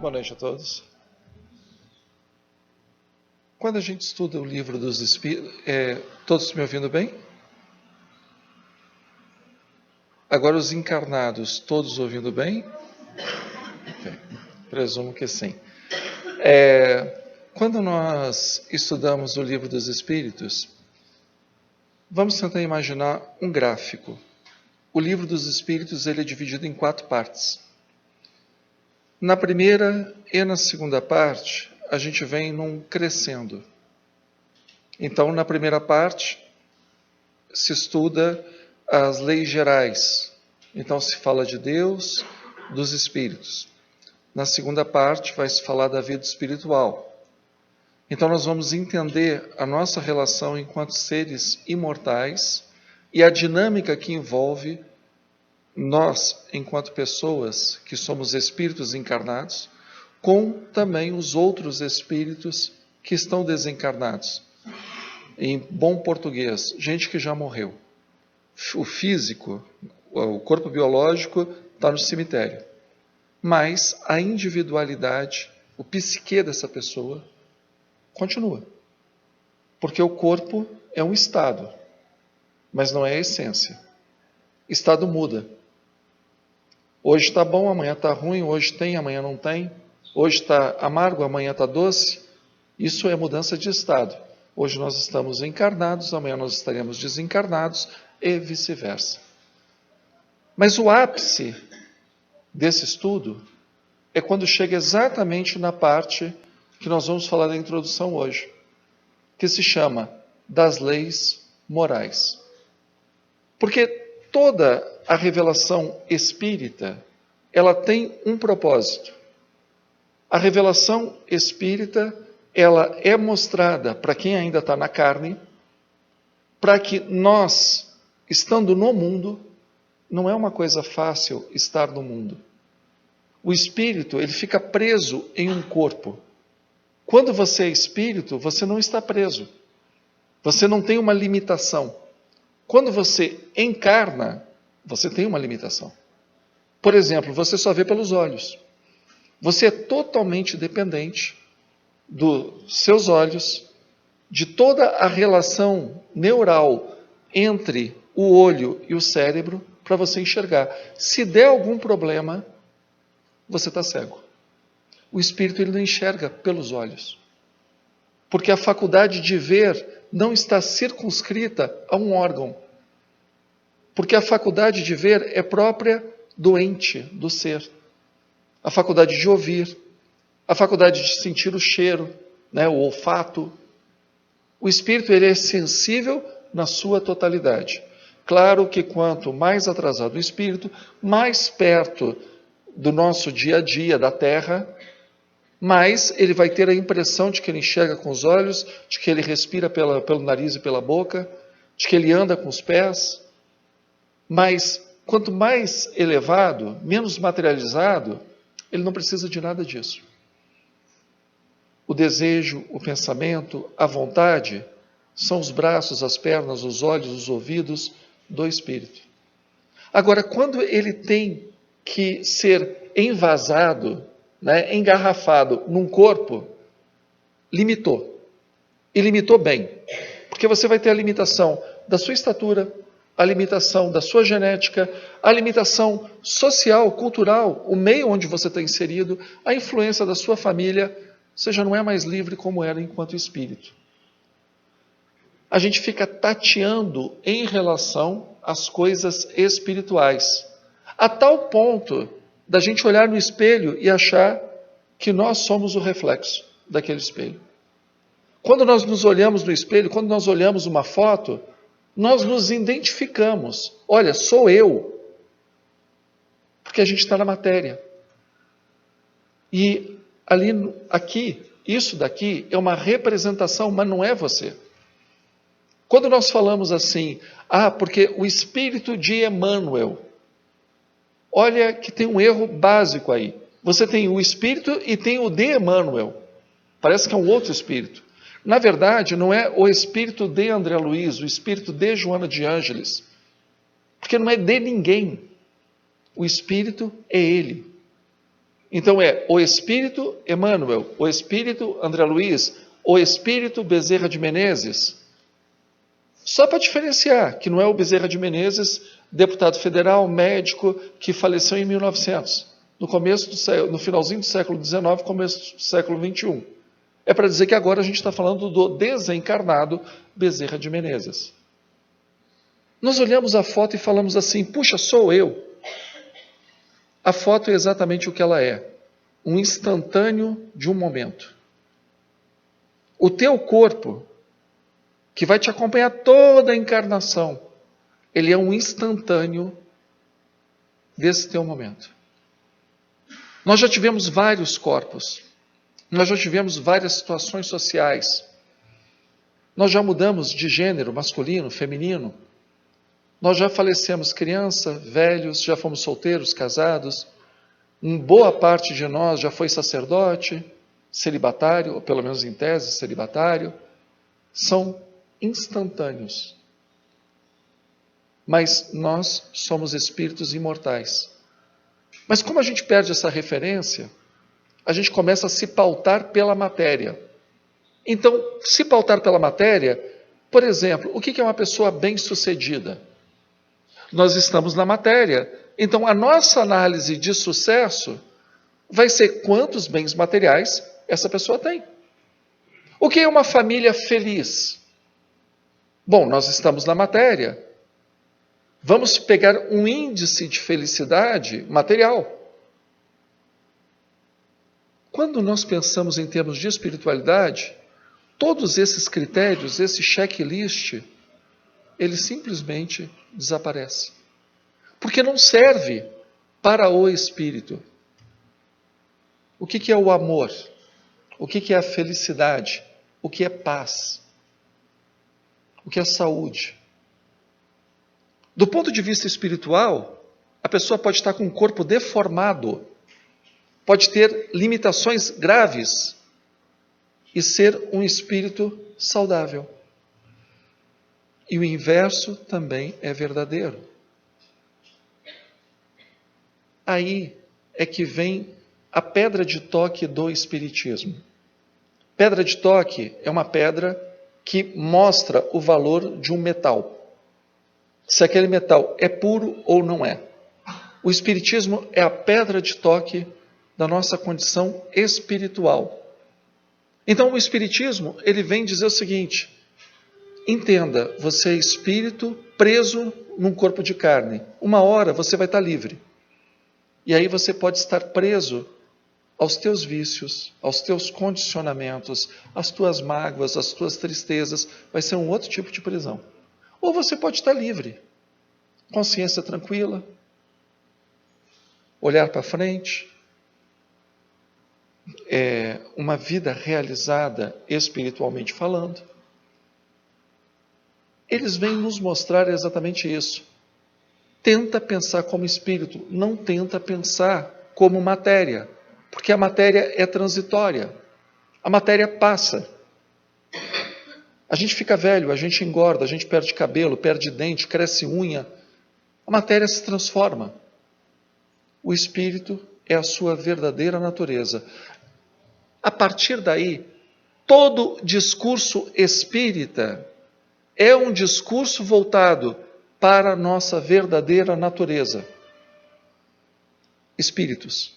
Boa noite a todos. Quando a gente estuda o livro dos Espíritos... todos me ouvindo bem? Agora os encarnados, todos ouvindo bem? Okay. Presumo que sim. Quando nós estudamos o livro dos Espíritos, vamos tentar imaginar um gráfico. O livro dos Espíritos ele é dividido em 4 partes. Na primeira e na segunda parte, a gente vem num crescendo. Então, na primeira parte, se estuda as leis gerais. Então, se fala de Deus, dos espíritos. Na segunda parte, vai se falar da vida espiritual. Então, nós vamos entender a nossa relação enquanto seres imortais e a dinâmica que envolve nós, enquanto pessoas que somos espíritos encarnados, com também os outros espíritos que estão desencarnados. Em bom português, gente que já morreu. O físico, o corpo biológico está no cemitério. Mas a individualidade, o psique dessa pessoa, continua. Porque o corpo é um estado, mas não é a essência. Estado muda. Hoje está bom, amanhã está ruim, hoje tem, amanhã não tem. Hoje está amargo, amanhã está doce. Isso é mudança de estado. Hoje nós estamos encarnados, amanhã nós estaremos desencarnados e vice-versa. Mas o ápice desse estudo é quando chega exatamente na parte que nós vamos falar da introdução hoje, que se chama das leis morais. Porque toda a revelação espírita, ela tem um propósito. A revelação espírita, ela é mostrada para quem ainda está na carne, para que nós, estando no mundo, não é uma coisa fácil estar no mundo. O espírito, ele fica preso em um corpo. Quando você é espírito, você não está preso. Você não tem uma limitação. Quando você encarna, você tem uma limitação. Por exemplo, você só vê pelos olhos. Você é totalmente dependente dos seus olhos, de toda a relação neural entre o olho e o cérebro para você enxergar. Se der algum problema, você está cego. O espírito ele não enxerga pelos olhos. Porque a faculdade de ver não está circunscrita a um órgão. Porque a faculdade de ver é própria do ente, do ser. A faculdade de ouvir, a faculdade de sentir o cheiro, o olfato. O espírito ele é sensível na sua totalidade. Claro que quanto mais atrasado o espírito, mais perto do nosso dia a dia, da Terra, mais ele vai ter a impressão de que ele enxerga com os olhos, de que ele respira pelo nariz e pela boca, de que ele anda com os pés. Mas quanto mais elevado, menos materializado, ele não precisa de nada disso. O desejo, o pensamento, a vontade são os braços, as pernas, os olhos, os ouvidos do espírito. Agora, quando ele tem que ser envasado, engarrafado num corpo, limitou. E limitou bem. Porque você vai ter a limitação da sua estatura, a limitação da sua genética, a limitação social, cultural, o meio onde você está inserido, a influência da sua família, você já não é mais livre como era enquanto espírito. A gente fica tateando em relação às coisas espirituais, a tal ponto da gente olhar no espelho e achar que nós somos o reflexo daquele espelho. Quando nós nos olhamos no espelho, quando nós olhamos uma foto, nós nos identificamos. Olha, sou eu. Porque a gente está na matéria. E aqui, isso daqui é uma representação, mas não é você. Quando nós falamos assim, porque o espírito de Emmanuel, olha que tem um erro básico aí. Você tem o Espírito e tem o de Emmanuel. Parece que é um outro Espírito. Na verdade, não é o Espírito de André Luiz, o Espírito de Joana de Ângeles. Porque não é de ninguém. O Espírito é Ele. Então é o Espírito Emmanuel, o Espírito André Luiz, o Espírito Bezerra de Menezes. Só para diferenciar, que não é o Bezerra de Menezes, deputado federal, médico, que faleceu em 1900, no finalzinho do século XIX, começo do século XXI. É para dizer que agora a gente está falando do desencarnado Bezerra de Menezes. Nós olhamos a foto e falamos assim, puxa, sou eu. A foto é exatamente o que ela é, um instantâneo de um momento. O teu corpo, que vai te acompanhar toda a encarnação, ele é um instantâneo desse teu momento. Nós já tivemos vários corpos, nós já tivemos várias situações sociais, nós já mudamos de gênero, masculino, feminino, nós já falecemos criança, velhos, já fomos solteiros, casados, boa parte de nós já foi sacerdote, celibatário, ou pelo menos em tese, celibatário, são instantâneos. Mas nós somos espíritos imortais. Mas como a gente perde essa referência, a gente começa a se pautar pela matéria. Então, se pautar pela matéria, por exemplo, o que é uma pessoa bem-sucedida? Nós estamos na matéria. Então, a nossa análise de sucesso vai ser quantos bens materiais essa pessoa tem. O que é uma família feliz? Bom, nós estamos na matéria. Vamos pegar um índice de felicidade material. Quando nós pensamos em termos de espiritualidade, todos esses critérios, esse checklist, ele simplesmente desaparece. Porque não serve para o espírito. O que é o amor? O que é a felicidade? O que é paz? O que é saúde? Do ponto de vista espiritual, a pessoa pode estar com um corpo deformado, pode ter limitações graves e ser um espírito saudável. E o inverso também é verdadeiro. Aí é que vem a pedra de toque do Espiritismo. Pedra de toque é uma pedra que mostra o valor de um metal. Se aquele metal é puro ou não é. O Espiritismo é a pedra de toque da nossa condição espiritual. Então o Espiritismo, ele vem dizer o seguinte: entenda, você é espírito preso num corpo de carne. Uma hora você vai estar livre. E aí você pode estar preso aos teus vícios, aos teus condicionamentos, às tuas mágoas, às tuas tristezas. Vai ser um outro tipo de prisão. Ou você pode estar livre, consciência tranquila, olhar para frente, uma vida realizada espiritualmente falando. Eles vêm nos mostrar exatamente isso. Tenta pensar como espírito, não tenta pensar como matéria, porque a matéria é transitória, a matéria passa. A gente fica velho, a gente engorda, a gente perde cabelo, perde dente, cresce unha. A matéria se transforma. O espírito é a sua verdadeira natureza. A partir daí, todo discurso espírita é um discurso voltado para a nossa verdadeira natureza. Espíritos.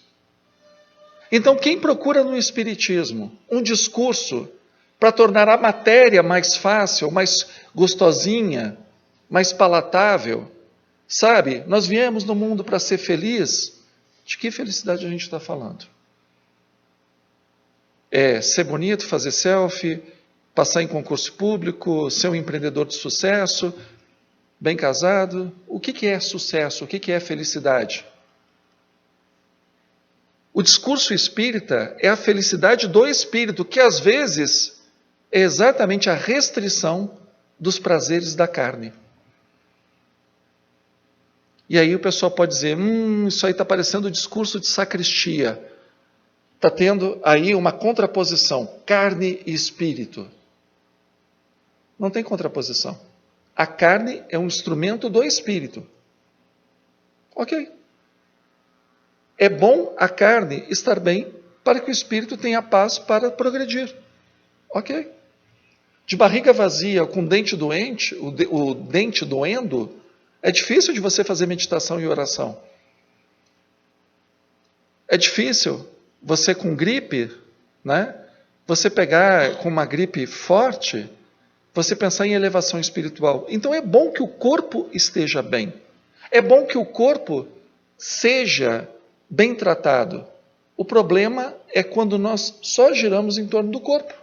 Então, quem procura no Espiritismo um discurso para tornar a matéria mais fácil, mais gostosinha, mais palatável, sabe, nós viemos no mundo para ser feliz. De que felicidade a gente está falando? É ser bonito, fazer selfie, passar em concurso público, ser um empreendedor de sucesso, bem casado. O que é sucesso? O que é felicidade? O discurso espírita é a felicidade do espírito, que às vezes é exatamente a restrição dos prazeres da carne. E aí o pessoal pode dizer, isso aí está parecendo o discurso de sacristia. Está tendo aí uma contraposição, carne e espírito. Não tem contraposição. A carne é um instrumento do espírito. Ok. É bom a carne estar bem para que o espírito tenha paz para progredir. Ok. De barriga vazia, com dente doente, o dente doendo, é difícil de você fazer meditação e oração. É difícil você com gripe, né? Você pegar com uma gripe forte, você pensar em elevação espiritual. Então é bom que o corpo esteja bem. É bom que o corpo seja bem tratado. O problema é quando nós só giramos em torno do corpo.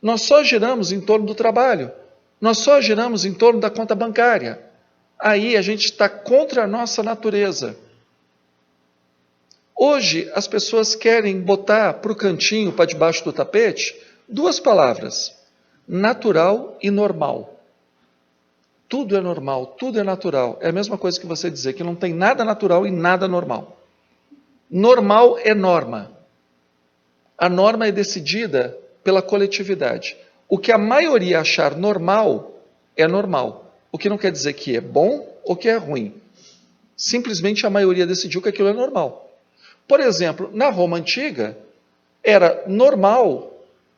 Nós só giramos em torno do trabalho. Nós só giramos em torno da conta bancária. Aí a gente está contra a nossa natureza. Hoje as pessoas querem botar para o cantinho, para debaixo do tapete, duas palavras: natural e normal. Tudo é normal, tudo é natural. É a mesma coisa que você dizer que não tem nada natural e nada normal. Normal é norma. A norma é decidida pela coletividade. O que a maioria achar normal é normal. O que não quer dizer que é bom ou que é ruim. Simplesmente a maioria decidiu que aquilo é normal. Por exemplo, na Roma Antiga, era normal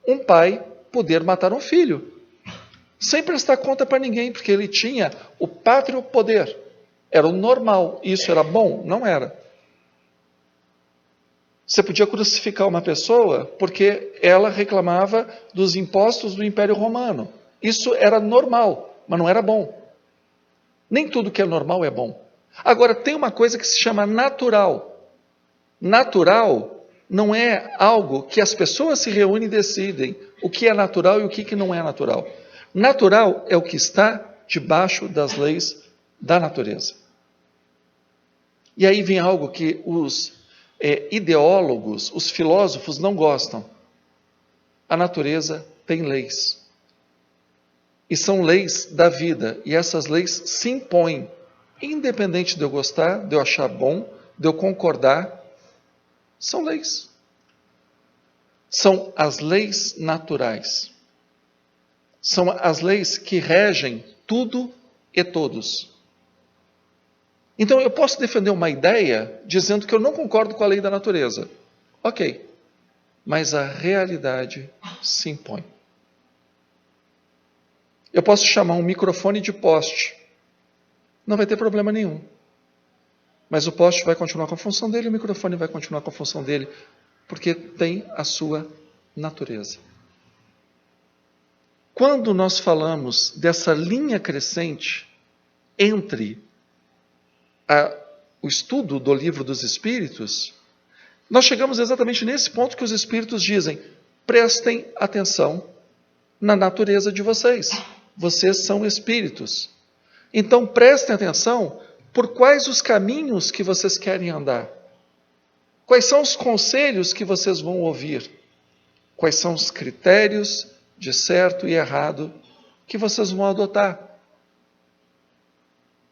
um pai poder matar um filho, sem prestar conta para ninguém, porque ele tinha o pátrio poder. Era o normal. Isso era bom? Não era. Você podia crucificar uma pessoa porque ela reclamava dos impostos do Império Romano. Isso era normal, mas não era bom. Nem tudo que é normal é bom. Agora, tem uma coisa que se chama natural. Natural não é algo que as pessoas se reúnem e decidem o que é natural e o que não é natural. Natural é o que está debaixo das leis da natureza. E aí vem algo que os ideólogos, os filósofos não gostam. A natureza tem leis. E são leis da vida. E essas leis se impõem. Independente de eu gostar, de eu achar bom, de eu concordar, são leis. São as leis naturais. São as leis que regem tudo e todos. Então eu posso defender uma ideia dizendo que eu não concordo com a lei da natureza. Ok. Mas a realidade se impõe. Eu posso chamar um microfone de poste. Não vai ter problema nenhum. Mas o poste vai continuar com a função dele, o microfone vai continuar com a função dele, porque tem a sua natureza. Quando nós falamos dessa linha crescente entre o estudo do Livro dos Espíritos, nós chegamos exatamente nesse ponto que os Espíritos dizem: prestem atenção na natureza de vocês. Vocês são espíritos. Então prestem atenção por quais os caminhos que vocês querem andar. Quais são os conselhos que vocês vão ouvir? Quais são os critérios de certo e errado que vocês vão adotar?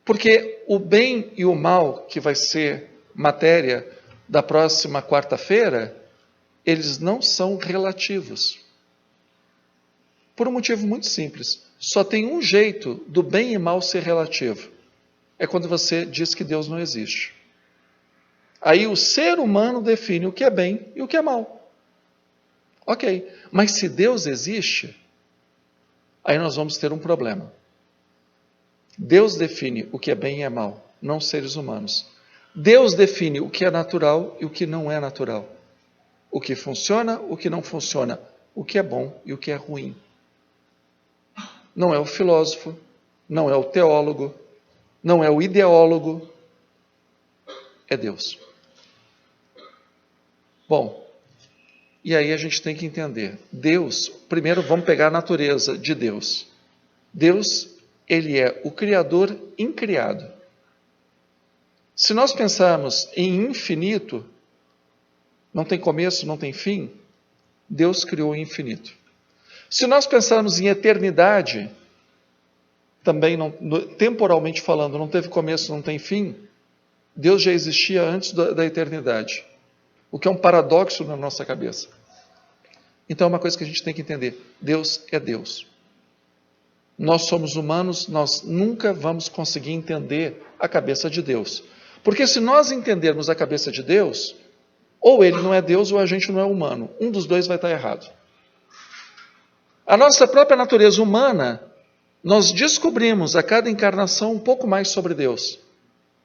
Porque o bem e o mal, que vai ser matéria da próxima quarta-feira, eles não são relativos. Por um motivo muito simples. Só tem um jeito do bem e mal ser relativo. É quando você diz que Deus não existe. Aí o ser humano define o que é bem e o que é mal. Ok, mas se Deus existe, aí nós vamos ter um problema. Deus define o que é bem e é mal, não seres humanos. Deus define o que é natural e o que não é natural. O que funciona, o que não funciona. O que é bom e o que é ruim. Não é o filósofo, não é o teólogo, não é o ideólogo, é Deus. Bom, e aí a gente tem que entender. Deus, primeiro vamos pegar a natureza de Deus. Deus, ele é o Criador incriado. Se nós pensarmos em infinito, não tem começo, não tem fim, Deus criou o infinito. Se nós pensarmos em eternidade, também não, temporalmente falando, não teve começo, não tem fim, Deus já existia antes da eternidade, o que é um paradoxo na nossa cabeça. Então é uma coisa que a gente tem que entender: Deus é Deus. Nós somos humanos, nós nunca vamos conseguir entender a cabeça de Deus. Porque se nós entendermos a cabeça de Deus, ou ele não é Deus ou a gente não é humano. Um dos dois vai estar errado. A nossa própria natureza humana, nós descobrimos a cada encarnação um pouco mais sobre Deus.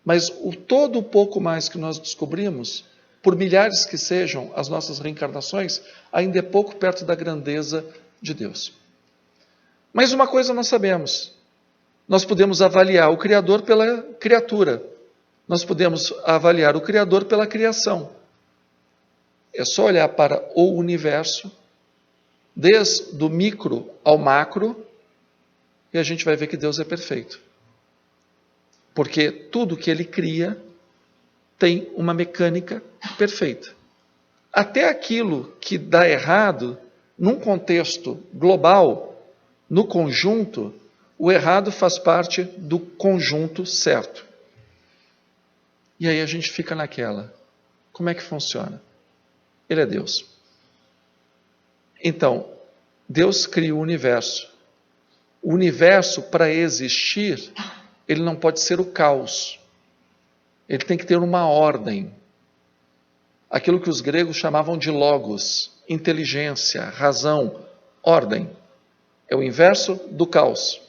Mas o todo o pouco mais que nós descobrimos, por milhares que sejam as nossas reencarnações, ainda é pouco perto da grandeza de Deus. Mas uma coisa nós sabemos: nós podemos avaliar o Criador pela criatura, nós podemos avaliar o Criador pela criação. É só olhar para o universo, desde o micro ao macro, e a gente vai ver que Deus é perfeito. Porque tudo que ele cria tem uma mecânica perfeita. Até aquilo que dá errado, num contexto global, no conjunto, o errado faz parte do conjunto certo. E aí a gente fica naquela: como é que funciona? Ele é Deus. Então, Deus cria o universo. O universo, para existir, ele não pode ser o caos. Ele tem que ter uma ordem. Aquilo que os gregos chamavam de logos, inteligência, razão, ordem. É o inverso do caos,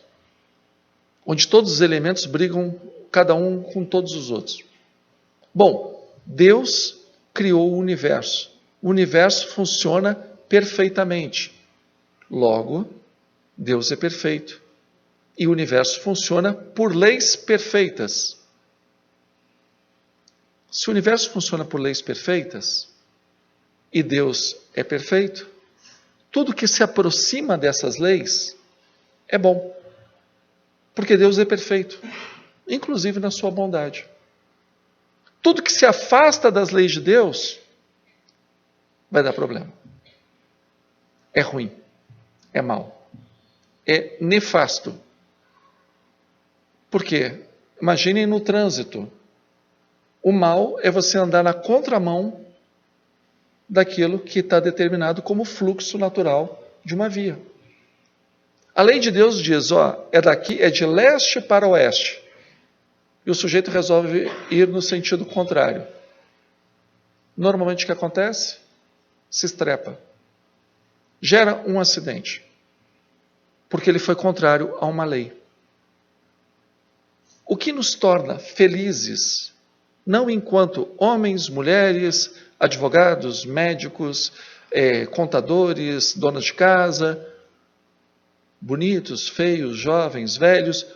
onde todos os elementos brigam, cada um com todos os outros. Bom, Deus criou o universo. O universo funciona perfeitamente. Logo, Deus é perfeito. E o universo funciona por leis perfeitas. Se o universo funciona por leis perfeitas, e Deus é perfeito, tudo que se aproxima dessas leis é bom. Porque Deus é perfeito, inclusive na sua bondade. Tudo que se afasta das leis de Deus vai dar problema. É ruim, é mau, é nefasto. Por quê? Imaginem no trânsito. O mal é você andar na contramão daquilo que está determinado como fluxo natural de uma via. A lei de Deus diz, é de leste para oeste. E o sujeito resolve ir no sentido contrário. Normalmente o que acontece? Se estrepa. Gera um acidente. Porque ele foi contrário a uma lei. O que nos torna felizes, não enquanto homens, mulheres, advogados, médicos, contadores, donas de casa, bonitos, feios, jovens, velhos,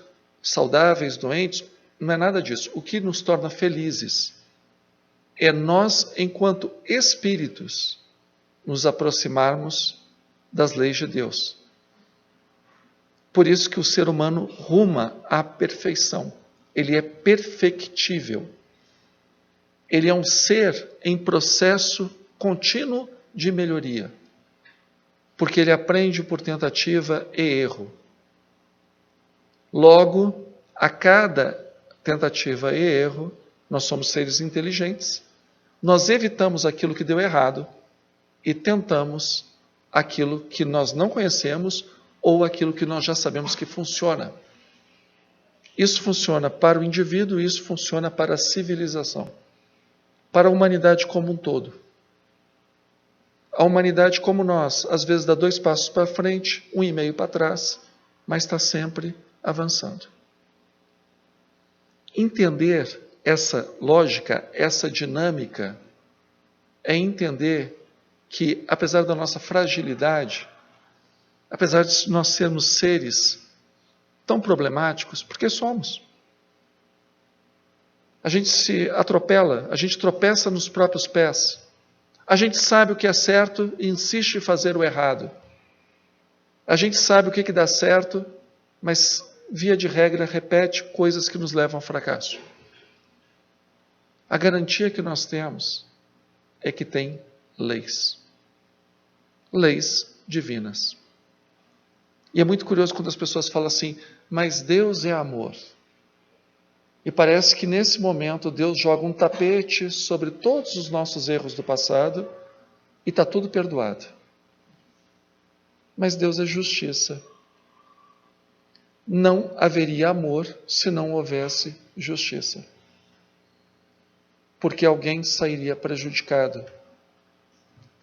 saudáveis, doentes, não é nada disso. O que nos torna felizes é nós, enquanto espíritos, nos aproximarmos das leis de Deus. Por isso que o ser humano ruma à perfeição. Ele é perfectível. Ele é um ser em processo contínuo de melhoria. Porque ele aprende por tentativa e erro. Logo, a cada tentativa e erro, nós somos seres inteligentes. Nós evitamos aquilo que deu errado e tentamos aquilo que nós não conhecemos ou aquilo que nós já sabemos que funciona. Isso funciona para o indivíduo e isso funciona para a civilização, para a humanidade como um todo. A humanidade como nós, às vezes dá 2 passos para frente, 1,5 para trás, mas está sempre avançando. Entender essa lógica, essa dinâmica, é entender que, apesar da nossa fragilidade, apesar de nós sermos seres tão problemáticos, porque somos. A gente se atropela, a gente tropeça nos próprios pés. A gente sabe o que é certo e insiste em fazer o errado. A gente sabe o que dá certo, mas, via de regra, repete coisas que nos levam ao fracasso. A garantia que nós temos é que tem leis. Leis divinas. E é muito curioso quando as pessoas falam assim, mas Deus é amor. E parece que nesse momento Deus joga um tapete sobre todos os nossos erros do passado e está tudo perdoado. Mas Deus é justiça. Não haveria amor se não houvesse justiça. Porque alguém sairia prejudicado.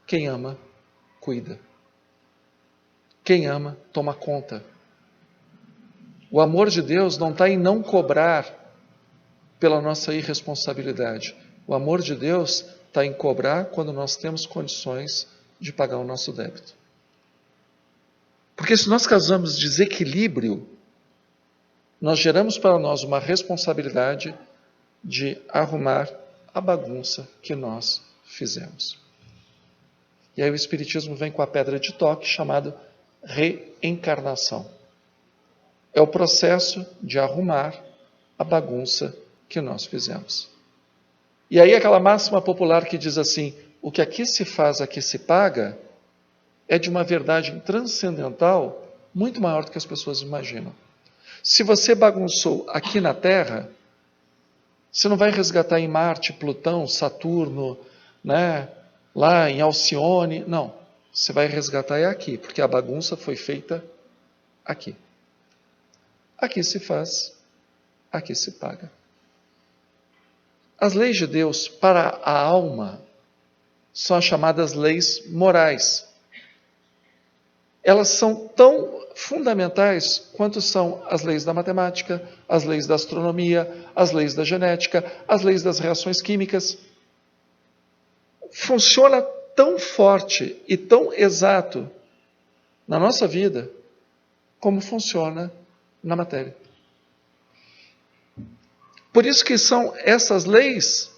Quem ama, cuida. Quem ama, toma conta. O amor de Deus não está em não cobrar pela nossa irresponsabilidade. O amor de Deus está em cobrar quando nós temos condições de pagar o nosso débito. Porque se nós causamos desequilíbrio, nós geramos para nós uma responsabilidade de arrumar a bagunça que nós fizemos. E aí o Espiritismo vem com a pedra de toque chamado reencarnação. É o processo de arrumar a bagunça que nós fizemos. E aí aquela máxima popular que diz assim, o que aqui se faz, aqui se paga, é de uma verdade transcendental muito maior do que as pessoas imaginam. Se você bagunçou aqui na Terra, você não vai resgatar em Marte, Plutão, Saturno, né, lá em Alcione, não. Você vai resgatar aqui, porque a bagunça foi feita aqui. Aqui se faz, aqui se paga. As leis de Deus para a alma são as chamadas leis morais. Elas são tão fundamentais quanto são as leis da matemática, as leis da astronomia, as leis da genética, as leis das reações químicas. Funciona tão forte e tão exato na nossa vida como funciona na matéria. Por isso que são essas leis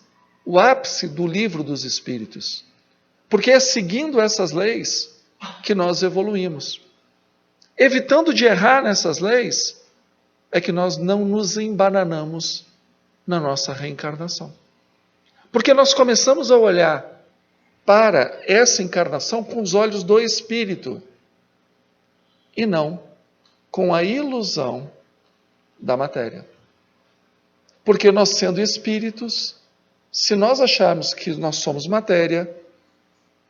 o ápice do livro dos Espíritos. Porque é seguindo essas leis que nós evoluímos. Evitando de errar nessas leis, é que nós não nos embananamos na nossa reencarnação. Porque nós começamos a olhar para essa encarnação com os olhos do Espírito e não com a ilusão da matéria. Porque nós, sendo espíritos, se nós acharmos que nós somos matéria,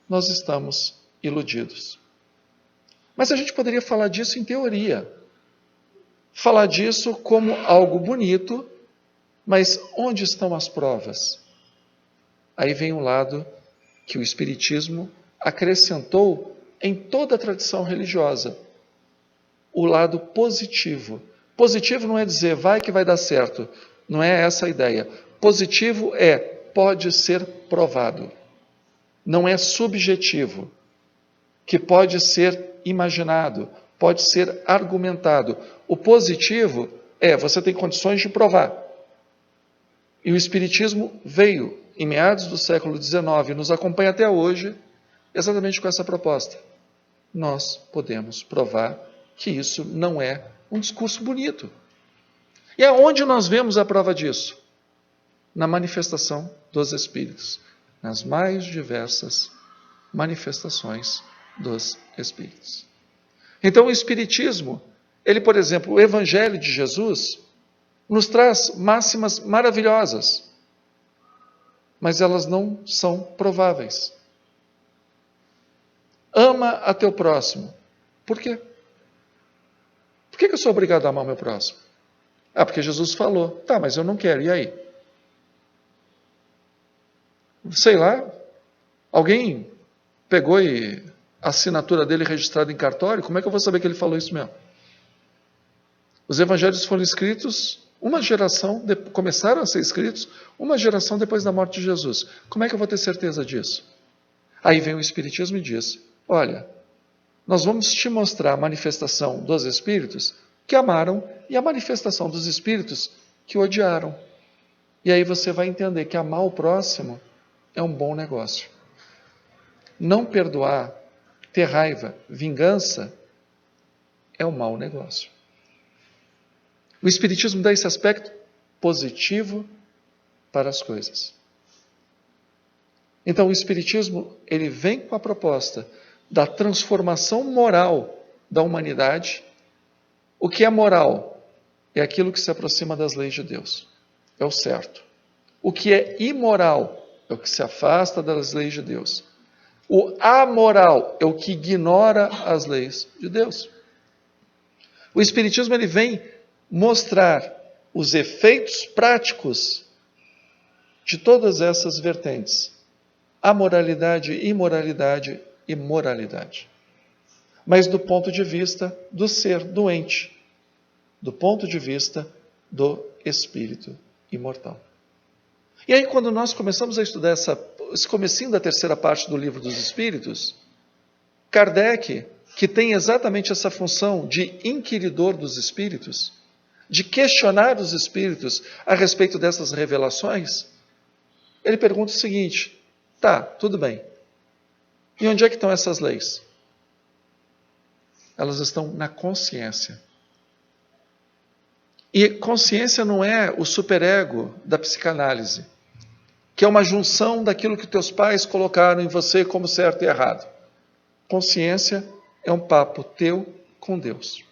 nós estamos iludidos. Mas a gente poderia falar disso em teoria. Falar disso como algo bonito, mas onde estão as provas? Aí vem um lado que o Espiritismo acrescentou em toda a tradição religiosa. O lado positivo. Positivo não é dizer, vai que vai dar certo. Não é essa a ideia. Positivo é, pode ser provado. Não é subjetivo. Que pode ser imaginado, pode ser argumentado. O positivo é, você tem condições de provar. E o Espiritismo veio, em meados do século XIX, e nos acompanha até hoje, exatamente com essa proposta. Nós podemos provar que isso não é um discurso bonito. E aonde nós vemos a prova disso? Na manifestação dos Espíritos, nas mais diversas manifestações dos Espíritos. Então o Espiritismo, ele, por exemplo, o Evangelho de Jesus, nos traz máximas maravilhosas, mas elas não são prováveis. Ama a teu próximo. Por quê? Por que eu sou obrigado a amar o meu próximo? Ah, porque Jesus falou. Tá, mas eu não quero. E aí? Sei lá. Alguém pegou e a assinatura dele registrada em cartório? Como é que eu vou saber que ele falou isso mesmo? Os evangelhos foram escritos uma geração, começaram a ser escritos uma geração depois da morte de Jesus. Como é que eu vou ter certeza disso? Aí vem o Espiritismo e diz, olha, nós vamos te mostrar a manifestação dos Espíritos que amaram e a manifestação dos Espíritos que odiaram. E aí você vai entender que amar o próximo é um bom negócio. Não perdoar, ter raiva, vingança, é um mau negócio. O Espiritismo dá esse aspecto positivo para as coisas. Então o Espiritismo, ele vem com a proposta da transformação moral da humanidade. O que é moral? É aquilo que se aproxima das leis de Deus. é o certo. O que é imoral é o que se afasta das leis de Deus. O amoral é o que ignora as leis de Deus. O Espiritismo ele vem mostrar os efeitos práticos de todas essas vertentes. Amoralidade, imoralidade e moralidade. Mas do ponto de vista do ser doente, do ponto de vista do espírito imortal. E aí, quando nós começamos a estudar esse comecinho da terceira parte do Livro dos Espíritos, Kardec, que tem exatamente essa função de inquiridor dos espíritos, de questionar os espíritos a respeito dessas revelações, ele pergunta o seguinte: tá, tudo bem. E onde é que estão essas leis? Elas estão na consciência. E consciência não é o superego da psicanálise, que é uma junção daquilo que teus pais colocaram em você como certo e errado. Consciência é um papo teu com Deus.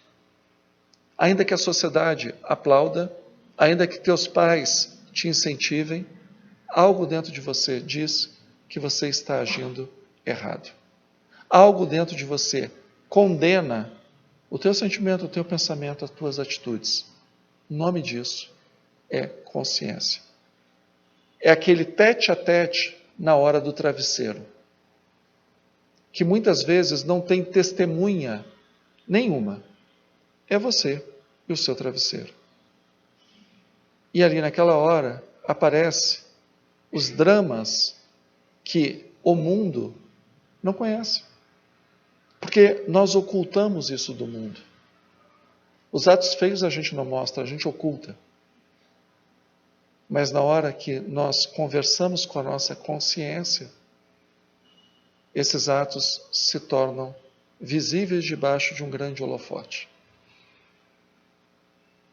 Ainda que a sociedade aplauda, ainda que teus pais te incentivem, algo dentro de você diz que você está agindo errado. Algo dentro de você condena o teu sentimento, o teu pensamento, as tuas atitudes. O nome disso é consciência. É aquele tete a tete na hora do travesseiro, que muitas vezes não tem testemunha nenhuma. É você e o seu travesseiro. E ali naquela hora aparecem os dramas que o mundo não conhece. Porque nós ocultamos isso do mundo. Os atos feios a gente não mostra, a gente oculta. Mas na hora que nós conversamos com a nossa consciência, esses atos se tornam visíveis debaixo de um grande holofote.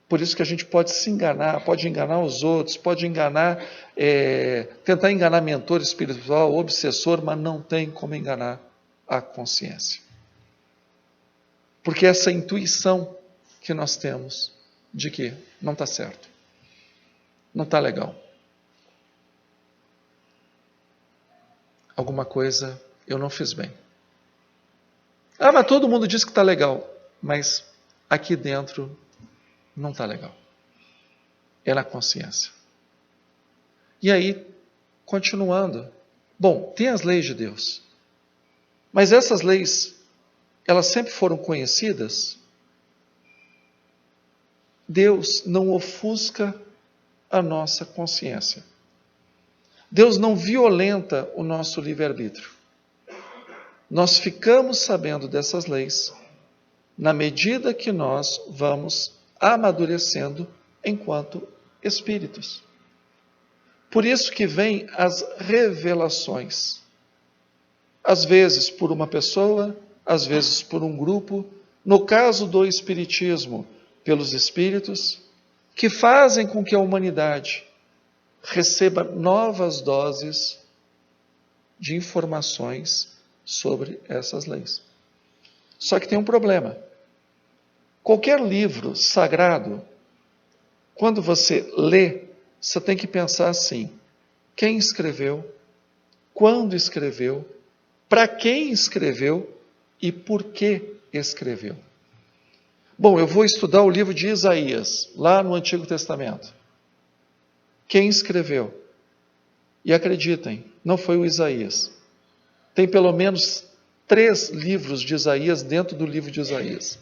Por isso que a gente pode se enganar, pode enganar os outros, pode enganar, tentar enganar mentor espiritual, obsessor, mas não tem como enganar a consciência. Porque essa intuição que nós temos de que não está certo, não está legal. Alguma coisa eu não fiz bem. Ah, mas todo mundo diz que está legal, mas aqui dentro não está legal. É na consciência. E aí, continuando. Bom, tem as leis de Deus. Mas essas leis, elas sempre foram conhecidas. Deus não ofusca a nossa consciência. Deus não violenta o nosso livre-arbítrio. Nós ficamos sabendo dessas leis na medida que nós vamos amadurecendo enquanto espíritos. Por isso que vêm as revelações. Às vezes por uma pessoa, às vezes por um grupo. No caso do espiritismo, pelos espíritos, que fazem com que a humanidade receba novas doses de informações sobre essas leis. Só que tem um problema. Qualquer livro sagrado, quando você lê, você tem que pensar assim: quem escreveu, quando escreveu, para quem escreveu e por que escreveu. Bom, eu vou estudar o livro de Isaías, lá no Antigo Testamento. Quem escreveu? E acreditem, não foi o Isaías. Tem pelo menos 3 livros de Isaías dentro do livro de Isaías.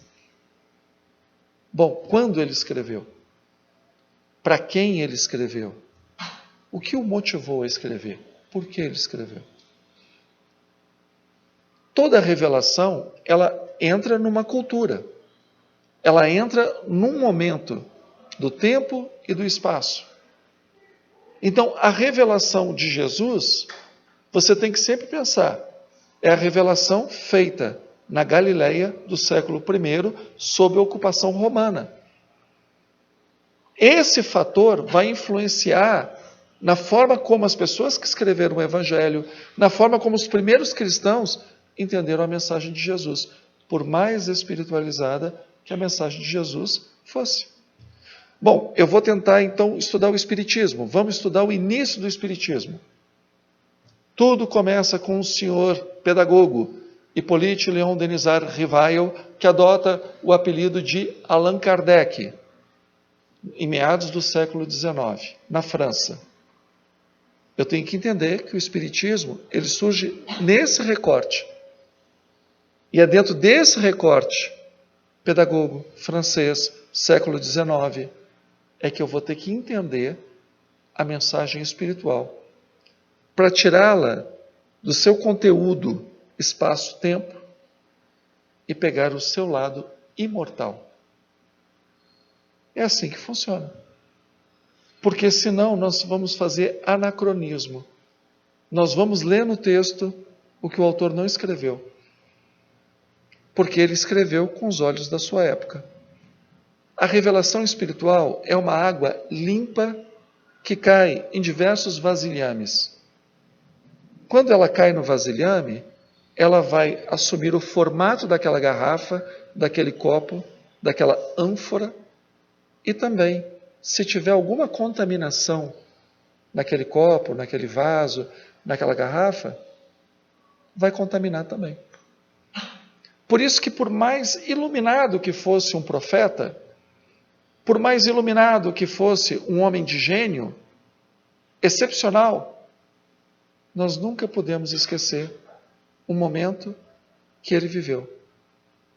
Bom, quando ele escreveu? Para quem ele escreveu? O que o motivou a escrever? Por que ele escreveu? Toda revelação, ela entra numa cultura. Ela entra num momento do tempo e do espaço. Então, a revelação de Jesus, você tem que sempre pensar, é a revelação feita na Galileia do século I, sob a ocupação romana. Esse fator vai influenciar na forma como as pessoas que escreveram o Evangelho, na forma como os primeiros cristãos entenderam a mensagem de Jesus, por mais espiritualizada que a mensagem de Jesus fosse. Bom, eu vou tentar então estudar o Espiritismo. Vamos estudar o início do Espiritismo. Tudo começa com um senhor pedagogo, Hippolyte Léon Denisard Rivail, que adota o apelido de Allan Kardec, em meados do século XIX, na França. Eu tenho que entender que o Espiritismo ele surge nesse recorte. E é dentro desse recorte, pedagogo francês, século XIX, é que eu vou ter que entender a mensagem espiritual, para tirá-la do seu conteúdo, espaço-tempo, e pegar o seu lado imortal. É assim que funciona. Porque senão nós vamos fazer anacronismo. Nós vamos ler no texto o que o autor não escreveu. Porque ele escreveu com os olhos da sua época. A revelação espiritual é uma água limpa que cai em diversos vasilhames. Quando ela cai no vasilhame, ela vai assumir o formato daquela garrafa, daquele copo, daquela ânfora, e também, se tiver alguma contaminação naquele copo, naquele vaso, naquela garrafa, vai contaminar também. Por isso que por mais iluminado que fosse um profeta, por mais iluminado que fosse um homem de gênio, excepcional, nós nunca podemos esquecer o momento que ele viveu.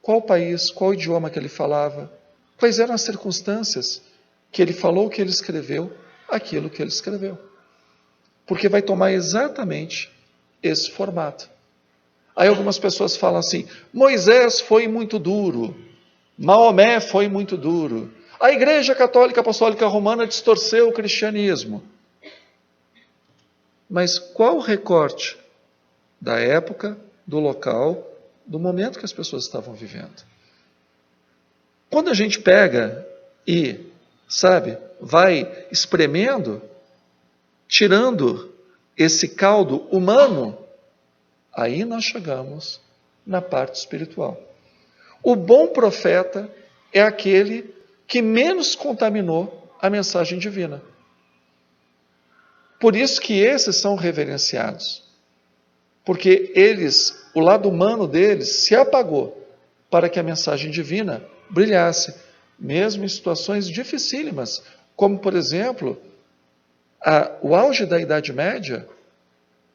Qual país, qual idioma que ele falava, quais eram as circunstâncias que ele falou, que ele escreveu, aquilo que ele escreveu. Porque vai tomar exatamente esse formato. Aí algumas pessoas falam assim, Moisés foi muito duro, Maomé foi muito duro, a Igreja Católica Apostólica Romana distorceu o cristianismo. Mas qual o recorte da época, do local, do momento que as pessoas estavam vivendo? Quando a gente pega e, vai espremendo, tirando esse caldo humano, aí nós chegamos na parte espiritual. O bom profeta é aquele que menos contaminou a mensagem divina. Por isso que esses são reverenciados. Porque eles, o lado humano deles, se apagou para que a mensagem divina brilhasse, mesmo em situações dificílimas, como, por exemplo, o auge da Idade Média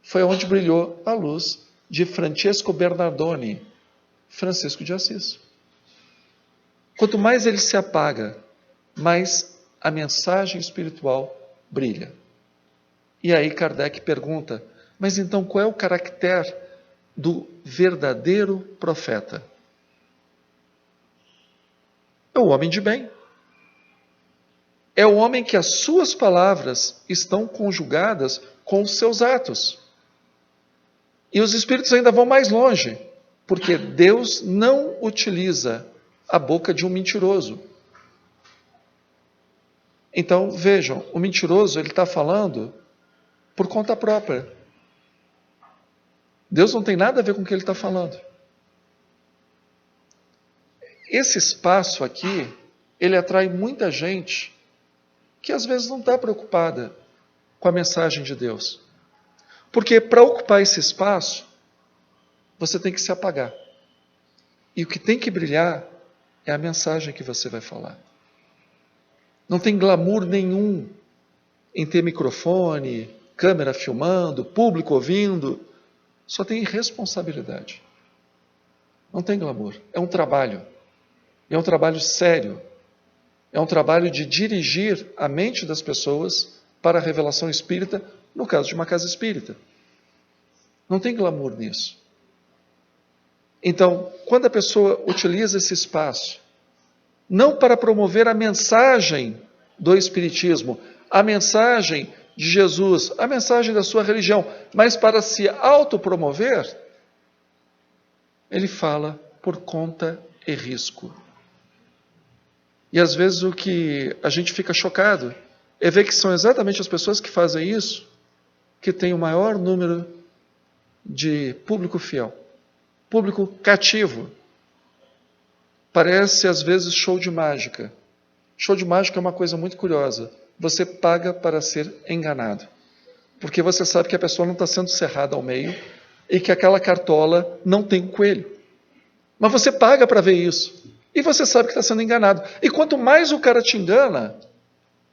foi onde brilhou a luz de Francesco Bernardoni, Francisco de Assis. Quanto mais ele se apaga, mais a mensagem espiritual brilha. E aí Kardec pergunta, mas então qual é o caractere do verdadeiro profeta? É o homem de bem. É o homem que as suas palavras estão conjugadas com os seus atos. E os espíritos ainda vão mais longe, porque Deus não utiliza a boca de um mentiroso. Então, vejam, o mentiroso ele está falando por conta própria. Deus não tem nada a ver com o que ele está falando. Esse espaço aqui, ele atrai muita gente que às vezes não está preocupada com a mensagem de Deus. Porque para ocupar esse espaço, você tem que se apagar. E o que tem que brilhar é a mensagem que você vai falar. Não tem glamour nenhum em ter microfone, câmera filmando, público ouvindo. Só tem responsabilidade. Não tem glamour. É um trabalho. É um trabalho sério. É um trabalho de dirigir a mente das pessoas para a revelação espírita, no caso de uma casa espírita. Não tem glamour nisso. Então, quando a pessoa utiliza esse espaço, não para promover a mensagem do Espiritismo, a mensagem de Jesus, a mensagem da sua religião, mas para se autopromover, ele fala por conta e risco. E às vezes o que a gente fica chocado é ver que são exatamente as pessoas que fazem isso que têm o maior número de público fiel, público cativo. Parece às vezes show de mágica. Show de mágica é uma coisa muito curiosa. Você paga para ser enganado. Porque você sabe que a pessoa não está sendo cerrada ao meio e que aquela cartola não tem um coelho. Mas você paga para ver isso. E você sabe que está sendo enganado. E quanto mais o cara te engana,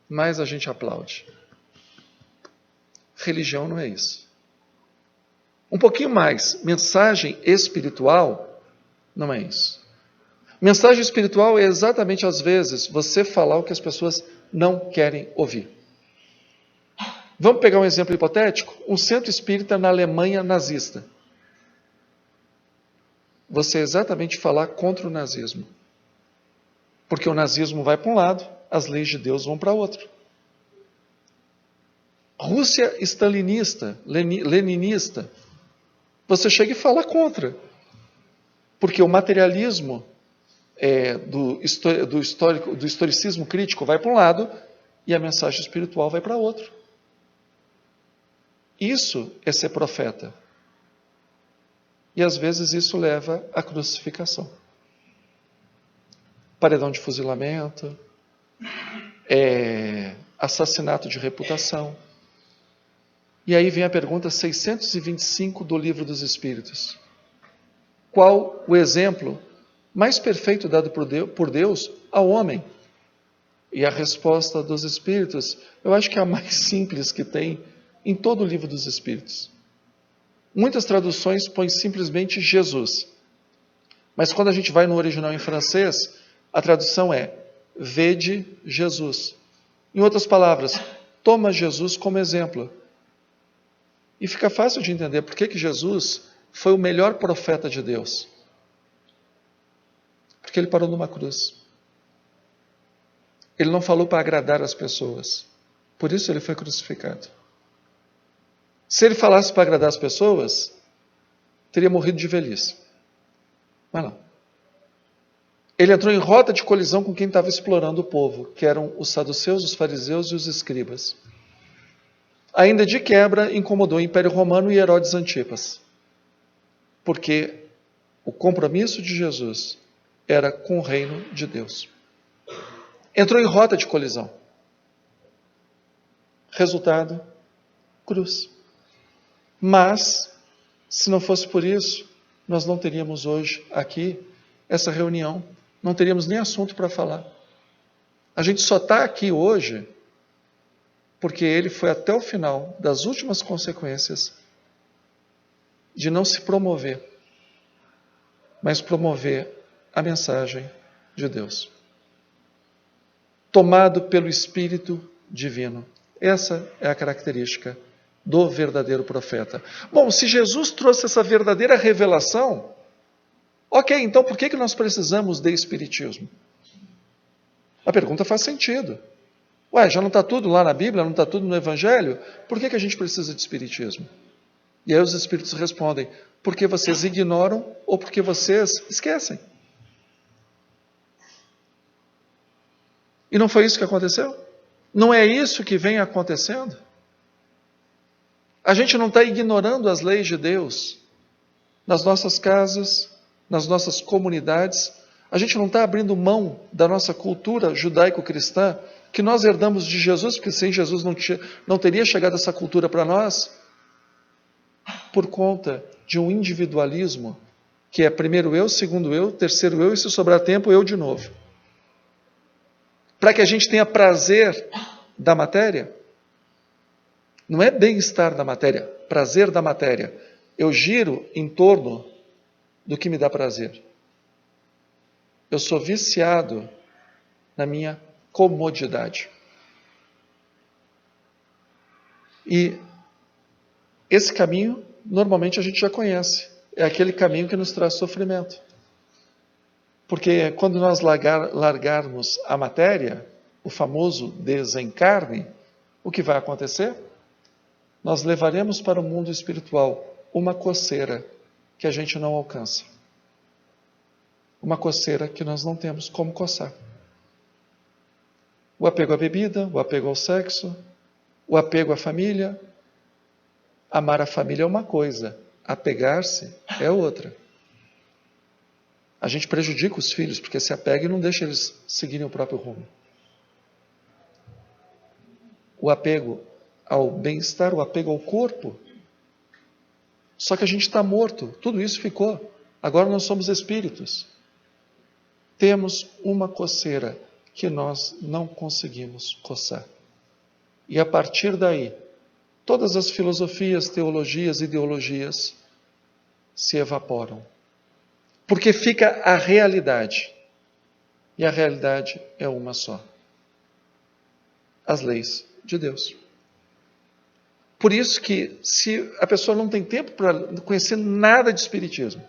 mais a gente aplaude. Religião não é isso. Um pouquinho mais, mensagem espiritual não é isso. Mensagem espiritual é exatamente, às vezes, você falar o que as pessoas não querem ouvir. Vamos pegar um exemplo hipotético? Um centro espírita na Alemanha nazista. Você exatamente falar contra o nazismo. Porque o nazismo vai para um lado, as leis de Deus vão para outro. Rússia stalinista, leninista. Você chega e fala contra. Porque o materialismo do historicismo crítico vai para um lado e a mensagem espiritual vai para outro. Isso é ser profeta. E às vezes isso leva à crucificação. Paredão de fuzilamento, assassinato de reputação. E aí vem a pergunta 625 do Livro dos Espíritos. Qual o exemplo mais perfeito dado por Deus ao homem? E a resposta dos Espíritos, eu acho que é a mais simples que tem em todo o Livro dos Espíritos. Muitas traduções põem simplesmente Jesus. Mas quando a gente vai no original em francês, a tradução é vede Jesus. Em outras palavras, toma Jesus como exemplo. E fica fácil de entender por que Jesus foi o melhor profeta de Deus. Porque ele parou numa cruz. Ele não falou para agradar as pessoas. Por isso ele foi crucificado. Se ele falasse para agradar as pessoas, teria morrido de velhice. Mas não. Ele entrou em rota de colisão com quem estava explorando o povo, que eram os saduceus, os fariseus e os escribas. Ainda de quebra, incomodou o Império Romano e Herodes Antipas. Porque o compromisso de Jesus era com o reino de Deus. Entrou em rota de colisão. Resultado, cruz. Mas, se não fosse por isso, nós não teríamos hoje aqui essa reunião. Não teríamos nem assunto para falar. A gente só está aqui hoje porque ele foi até o final das últimas consequências de não se promover, mas promover a mensagem de Deus. Tomado pelo Espírito Divino. Essa é a característica do verdadeiro profeta. Bom, se Jesus trouxe essa verdadeira revelação, ok, então por que nós precisamos de Espiritismo? A pergunta faz sentido. Ué, já não está tudo lá na Bíblia, não está tudo no Evangelho? Por que a gente precisa de Espiritismo? E aí os Espíritos respondem, porque vocês ignoram ou porque vocês esquecem. E não foi isso que aconteceu? Não é isso que vem acontecendo? A gente não está ignorando as leis de Deus nas nossas casas, nas nossas comunidades. A gente não está abrindo mão da nossa cultura judaico-cristã, que nós herdamos de Jesus, porque sem Jesus não teria chegado essa cultura para nós, por conta de um individualismo, que é primeiro eu, segundo eu, terceiro eu, e se sobrar tempo, eu de novo. Para que a gente tenha prazer da matéria. Não é bem-estar da matéria, prazer da matéria. Eu giro em torno do que me dá prazer. Eu sou viciado na minha comodidade. E esse caminho, normalmente a gente já conhece. É aquele caminho que nos traz sofrimento. Porque quando nós largarmos a matéria, o famoso desencarne, o que vai acontecer? Nós levaremos para o mundo espiritual uma coceira que a gente não alcança. Uma coceira que nós não temos como coçar. O apego à bebida, o apego ao sexo, o apego à família. Amar a família é uma coisa, apegar-se é outra. A gente prejudica os filhos, porque se apega e não deixa eles seguirem o próprio rumo. o apego ao bem-estar, o apego ao corpo. Só que a gente está morto, tudo isso ficou. Agora nós somos espíritos. Temos uma coceira que nós não conseguimos coçar. E a partir daí, todas as filosofias, teologias, ideologias se evaporam. Porque fica a realidade. E a realidade é uma só. As leis de Deus. Por isso que, se a pessoa não tem tempo para conhecer nada de espiritismo,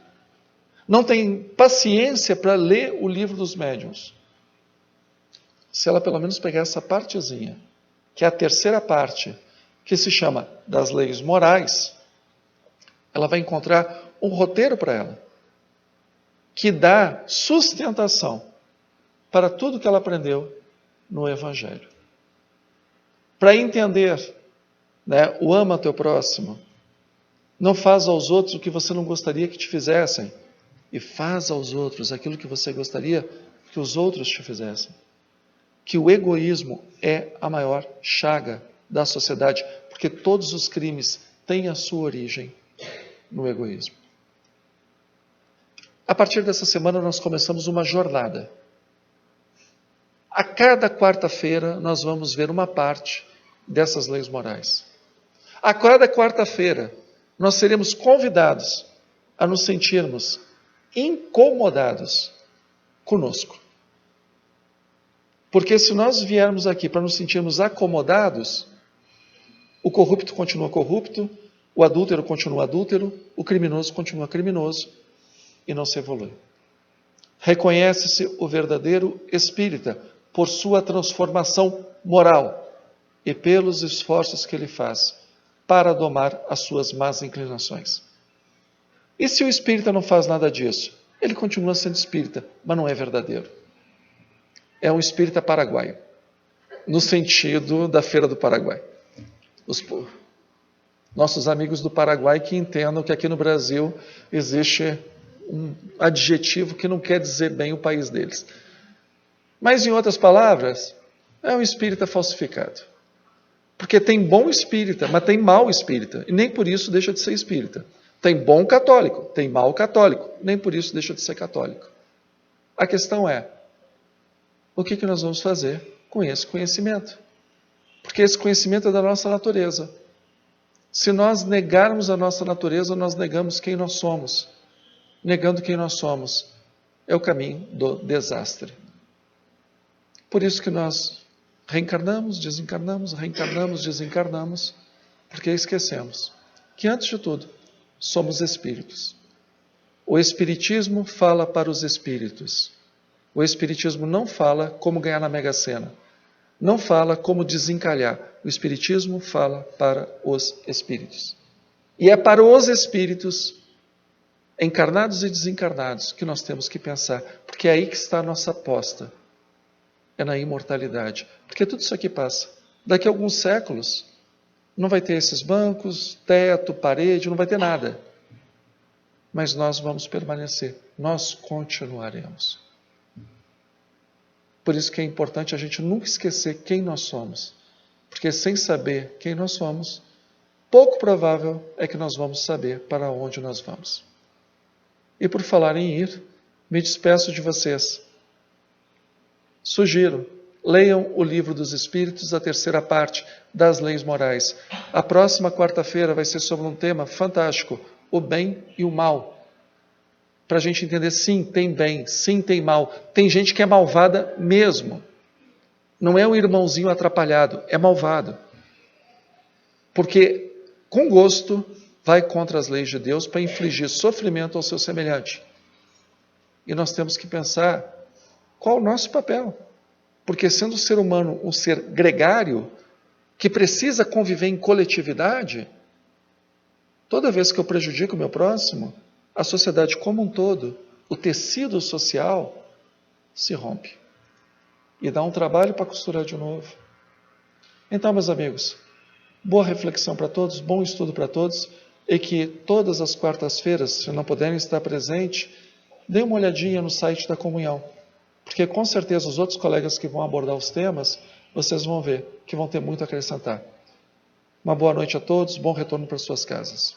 não tem paciência para ler o livro dos médiuns, se ela pelo menos pegar essa partezinha, que é a terceira parte, que se chama das leis morais, ela vai encontrar um roteiro para ela, que dá sustentação para tudo que ela aprendeu no Evangelho. Para entender, né, o ama teu próximo, não faz aos outros o que você não gostaria que te fizessem, e faz aos outros aquilo que você gostaria que os outros te fizessem. Que o egoísmo é a maior chaga da sociedade, porque todos os crimes têm a sua origem no egoísmo. A partir dessa semana nós começamos uma jornada. A cada quarta-feira nós vamos ver uma parte dessas leis morais. A cada quarta-feira nós seremos convidados a nos sentirmos incomodados conosco. Porque se nós viermos aqui para nos sentirmos acomodados, o corrupto continua corrupto, o adúltero continua adúltero, o criminoso continua criminoso e não se evolui. Reconhece-se o verdadeiro espírita por sua transformação moral e pelos esforços que ele faz para domar as suas más inclinações. E se o espírita não faz nada disso? Ele continua sendo espírita, mas não é verdadeiro. É um espírita paraguaio, no sentido da Feira do Paraguai. Os nossos amigos do Paraguai que entendam que aqui no Brasil existe um adjetivo que não quer dizer bem o país deles. Mas, em outras palavras, é um espírita falsificado. Porque tem bom espírita, mas tem mau espírita, e nem por isso deixa de ser espírita. Tem bom católico, tem mau católico, nem por isso deixa de ser católico. A questão é, o que nós vamos fazer com esse conhecimento? Porque esse conhecimento é da nossa natureza. Se nós negarmos a nossa natureza, nós negamos quem nós somos. Negando quem nós somos é o caminho do desastre. Por isso que nós reencarnamos, desencarnamos, porque esquecemos que, antes de tudo, somos espíritos. O espiritismo fala para os espíritos. O espiritismo não fala como ganhar na Mega Sena. Não fala como desencalhar. O espiritismo fala para os espíritos. E é para os espíritos, encarnados e desencarnados, que nós temos que pensar, porque é aí que está a nossa aposta. É na imortalidade. Porque tudo isso aqui passa. Daqui a alguns séculos, não vai ter esses bancos, teto, parede, não vai ter nada. Mas nós vamos permanecer. Nós continuaremos. Por isso que é importante a gente nunca esquecer quem nós somos. Porque sem saber quem nós somos, pouco provável é que nós vamos saber para onde nós vamos. E por falar em ir, me despeço de vocês. Sugiro, leiam o Livro dos Espíritos, a terceira parte das leis morais. A próxima quarta-feira vai ser sobre um tema fantástico, o bem e o mal. Para a gente entender, sim, tem bem, sim, tem mal. Tem gente que é malvada mesmo. Não é um irmãozinho atrapalhado, é malvado. Porque, com gosto, vai contra as leis de Deus para infligir sofrimento ao seu semelhante. E nós temos que pensar qual o nosso papel. Porque, sendo o ser humano um ser gregário, que precisa conviver em coletividade, toda vez que eu prejudico o meu próximo, a sociedade como um todo, o tecido social, se rompe. E dá um trabalho para costurar de novo. Então, meus amigos, boa reflexão para todos, bom estudo para todos, e que todas as quartas-feiras, se não puderem estar presentes, dê uma olhadinha no site da comunhão, porque com certeza os outros colegas que vão abordar os temas vocês vão ver que vão ter muito a acrescentar. Uma boa noite a todos, bom retorno para suas casas.